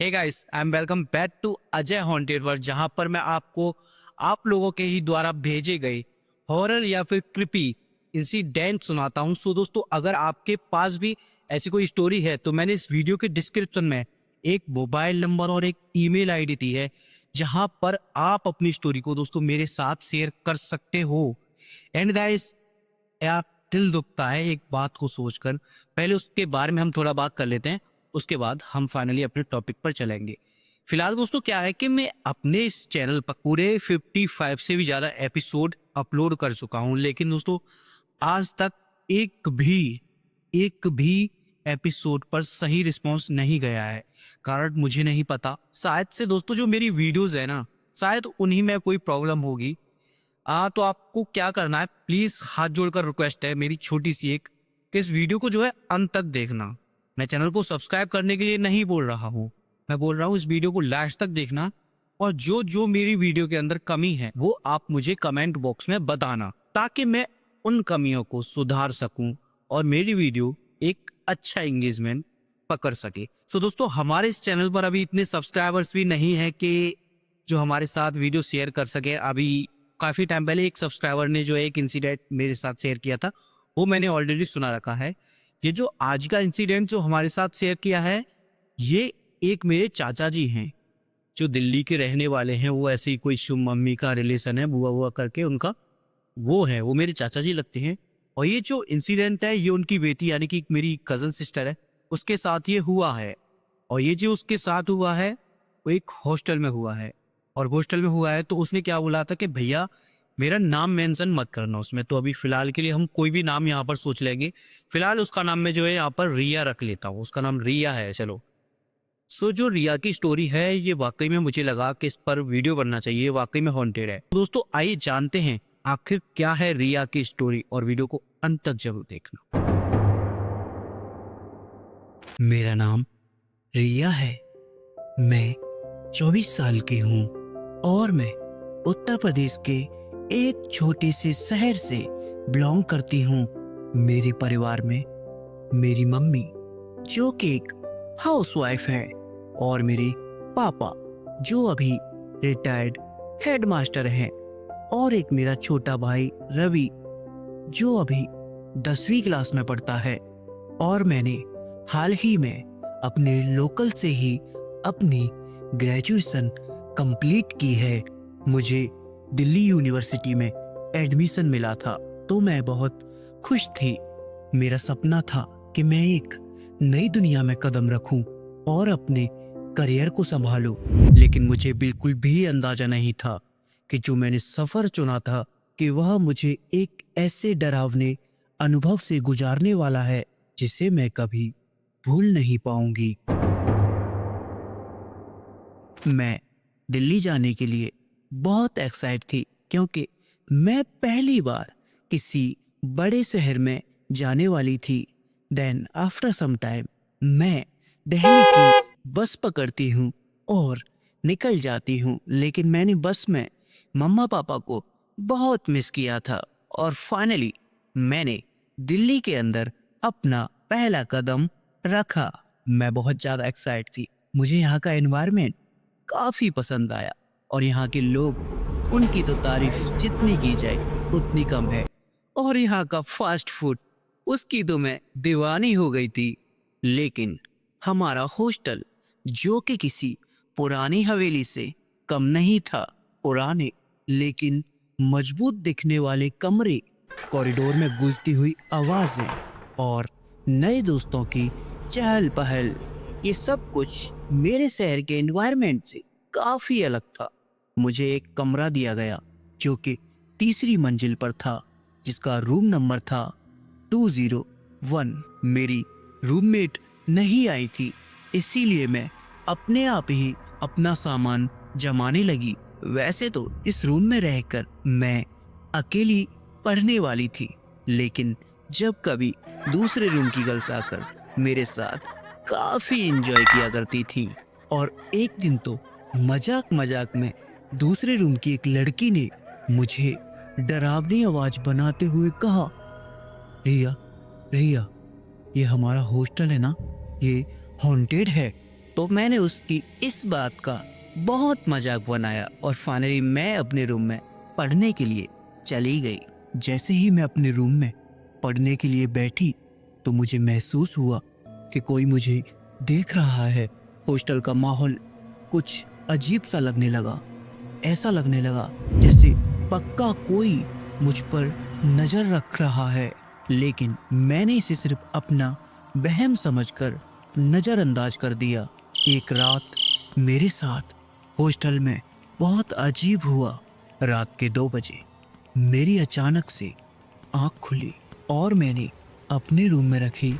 Hey guys, I am welcome back to Ajay haunted world, जहां पर मैं आपको आप लोगों के ही द्वारा भेजे गए हॉरर या फिर क्रिपी इंसिडेंट सुनाता हूं। सो दोस्तों, अगर आपके पास भी ऐसी कोई स्टोरी है तो मैंने इस वीडियो के डिस्क्रिप्शन में एक मोबाइल नंबर और एक ईमेल आईडी दी है, जहां पर आप अपनी स्टोरी को दोस्तों मेरे साथ शेयर कर सकते हो। एंड गाइस, यार दिल दुखता है एक बात को सोचकर। पहले उसके बारे में हम थोड़ा बात कर लेते हैं, उसके बाद हम फाइनली अपने टॉपिक पर चलेंगे। फिलहाल दोस्तों क्या है कि मैं अपने इस चैनल पर पूरे 55 से भी ज़्यादा एपिसोड अपलोड कर चुका हूं, लेकिन दोस्तों आज तक एक भी एपिसोड पर सही रिस्पॉन्स नहीं गया है। कारण मुझे नहीं पता, शायद से दोस्तों जो मेरी वीडियोस है ना, शायद उन्हीं में कोई प्रॉब्लम होगी। तो आपको क्या करना है, प्लीज हाथ जोड़कर रिक्वेस्ट है मेरी छोटी सी एक, कि इस वीडियो को जो है अंत तक देखना। मैं चैनल को सब्सक्राइब करने के लिए नहीं बोल रहा हूँ, मैं बोल रहा हूँ इस वीडियो को लास्ट तक देखना, और जो जो मेरी वीडियो के अंदर कमी है वो आप मुझे कमेंट बॉक्स में बताना, ताकि मैं उन कमियों को सुधार सकूं और मेरी वीडियो एक अच्छा एंगेजमेंट पकड़ सके। सो दोस्तों, हमारे इस चैनल पर अभी इतने सब्सक्राइबर्स भी नहीं है कि जो हमारे साथ वीडियो शेयर कर सके। अभी काफ़ी टाइम पहले एक सब्सक्राइबर ने जो एक इंसिडेंट मेरे साथ शेयर किया था, वो मैंने ऑलरेडी सुना रखा है। ये जो आज का इंसिडेंट जो हमारे साथ शेयर किया है, ये एक मेरे चाचा जी हैं जो दिल्ली के रहने वाले हैं। वो ऐसे ही कोई शुभ मम्मी का रिलेशन है, बुआ बुआ करके उनका वो है, वो मेरे चाचा जी लगते हैं। और ये जो इंसिडेंट है, ये उनकी बेटी यानी कि मेरी कज़न सिस्टर है, उसके साथ ये हुआ है। और ये जो उसके साथ हुआ है वो एक हॉस्टल में हुआ है। और हॉस्टल में हुआ है तो उसने क्या बोला था कि भैया मेरा नाम मेंशन मत करना उसमें। तो अभी फिलहाल के लिए हम कोई भी नाम यहाँ पर सोच लेंगे। फिलहाल उसका नाम मैं जो है यहाँ पर रिया रख लेता हूँ, उसका नाम रिया है। चलो, सो जो रिया की स्टोरी है, ये वाकई में मुझे लगा कि इस पर वीडियो बनना चाहिए, वाकई में हॉन्टेड है। दोस्तों आइए जानते हैं आखिर क्या है रिया की स्टोरी, और वीडियो को अंत तक जरूर देखना। मेरा नाम रिया है। मैं 24 साल की हूँ और मैं उत्तर प्रदेश के एक छोटे से शहर से बिलोंग करती हूँ। मेरे परिवार में मेरी मम्मी जो कि एक हाउसवाइफ है, और मेरे पापा जो अभी रिटायर्ड हेडमास्टर हैं, और एक मेरा छोटा भाई रवि जो अभी 10वीं क्लास में पढ़ता है। और मैंने हाल ही में अपने लोकल से ही अपनी ग्रेजुएशन कंप्लीट की है। मुझे दिल्ली यूनिवर्सिटी में एडमिशन मिला था, तो मैं बहुत खुश थी। मेरा सपना था कि मैं एक नई दुनिया में कदम रखूं और अपने करियर को संभालूं। लेकिन मुझे बिल्कुल भी अंदाजा नहीं था कि जो मैंने सफर चुना था कि वह मुझे एक ऐसे डरावने अनुभव से गुजारने वाला है जिसे मैं कभी भूल नहीं पाऊंगी। मैं दिल्ली जाने के लिए बहुत एक्साइट थी, क्योंकि मैं पहली बार किसी बड़े शहर में जाने वाली थी। देन आफ्टर सम टाइम मैं दिल्ली की बस पकड़ती हूँ और निकल जाती हूँ। लेकिन मैंने बस में मम्मा पापा को बहुत मिस किया था, और फाइनली मैंने दिल्ली के अंदर अपना पहला कदम रखा। मैं बहुत ज़्यादा एक्साइट थी। मुझे यहाँ का एनवायरनमेंट काफ़ी पसंद आया, और यहाँ के लोग, उनकी तो तारीफ जितनी की जाए उतनी कम है। और यहाँ का फास्ट फूड, उसकी तो मैं दीवानी हो गई थी। लेकिन हमारा हॉस्टल जो कि किसी पुरानी हवेली से कम नहीं था। पुराने लेकिन मजबूत दिखने वाले कमरे, कॉरिडोर में गूंजती हुई आवाज़ें और नए दोस्तों की चहल पहल, ये सब कुछ मेरे शहर के एनवायरनमेंट से काफ़ी अलग था। मुझे एक कमरा दिया गया जो कि तीसरी मंजिल पर था, जिसका रूम नंबर था 201। मेरी रूममेट नहीं आई थी, इसीलिए मैं अपने आप ही अपना सामान जमाने लगी। वैसे तो इस रूम में रहकर मैं अकेली पढ़ने वाली थी, लेकिन जब कभी दूसरे रूम की गर्ल्स आकर मेरे साथ काफ़ी एंजॉय किया करती थी। और एक दिन तो मजाक मजाक में दूसरे रूम की एक लड़की ने मुझे डरावनी आवाज़ बनाते हुए कहा, रिया रिया, ये हमारा हॉस्टल है ना, ये हॉन्टेड है, तो मैंने उसकी इस बात का बहुत मजाक बनाया और फाइनली मैं अपने रूम में पढ़ने के लिए चली गई। जैसे ही मैं अपने रूम में पढ़ने के लिए बैठी तो मुझे महसूस हुआ कि कोई मुझे देख रहा है। हॉस्टल का माहौल कुछ अजीब सा लगने लगा। ऐसा लगने लगा जैसे पक्का कोई मुझ पर नजर रख रहा है, लेकिन मैंने इसे सिर्फ अपना वहम समझकर नजरअंदाज कर दिया। एक रात मेरे साथ हॉस्टल में बहुत अजीब हुआ। रात के 2 बजे मेरी अचानक से आंख खुली और मैंने अपने रूम में रखी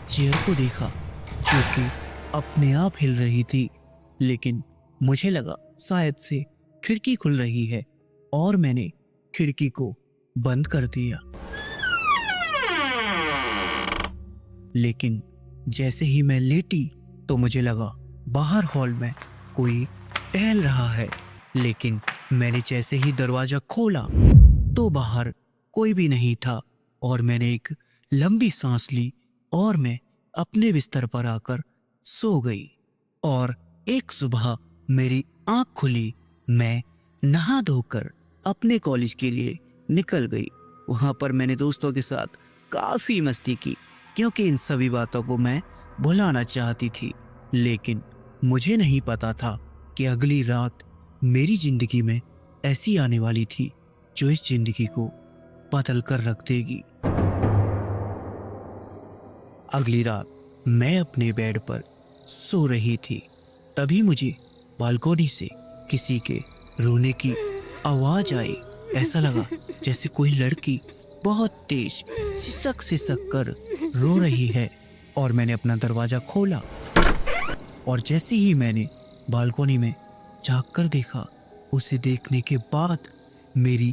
चेयर को देखा जो कि अपने आप हिल रही थी, लेकिन मुझे लगा शायद से खिड़की खुल रही है और मैंने खिड़की को बंद कर दिया। लेकिन जैसे ही मैं लेटी तो मुझे लगा बाहर हॉल में कोई टहल रहा है, लेकिन मैंने जैसे ही दरवाजा खोला तो बाहर कोई भी नहीं था और मैंने एक लंबी सांस ली और मैं अपने बिस्तर पर आकर सो गई। और एक सुबह मेरी आंख खुली। मैं नहा धोकर अपने कॉलेज के लिए निकल गई। वहां पर मैंने दोस्तों के साथ काफी मस्ती की क्योंकि इन सभी बातों को मैं भुलाना चाहती थी, लेकिन मुझे नहीं पता था कि अगली रात मेरी जिंदगी में ऐसी आने वाली थी जो इस जिंदगी को बदल कर रख देगी। अगली रात मैं अपने बेड पर सो रही थी, तभी मुझे बालकनी से किसी के रोने की आवाज आई। ऐसा लगा जैसे कोई लड़की बहुत तेज सिसक सिसक कर रो रही है और मैंने अपना दरवाजा खोला और जैसे ही मैंने बालकनी में झांक कर देखा, उसे देखने के बाद मेरी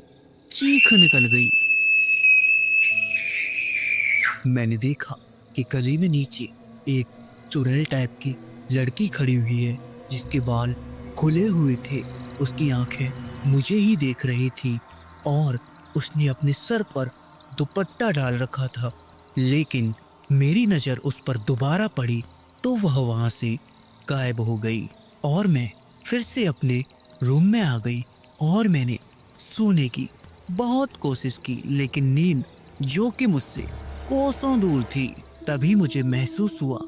चीख निकल गई। मैंने देखा कि गली में नीचे एक चुड़ैल टाइप की लड़की खड़ी हुई है जिसके बाल खुले हुए थे। उसकी आंखें मुझे ही देख रही थी और उसने अपने सर पर दुपट्टा डाल रखा था, लेकिन मेरी नज़र उस पर दोबारा पड़ी तो वह वहां से गायब हो गई और मैं फिर से अपने रूम में आ गई और मैंने सोने की बहुत कोशिश की, लेकिन नींद जो कि मुझसे कोसों दूर थी। तभी मुझे महसूस हुआ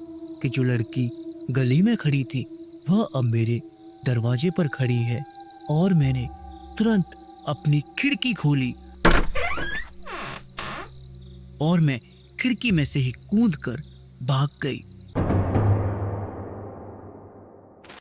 कि जो लड़की गली में खड़ी थी वह अब मेरे दरवाजे पर खड़ी है और मैंने तुरंत अपनी खिड़की खोली और मैं खिड़की में से ही कूदकर भाग गई।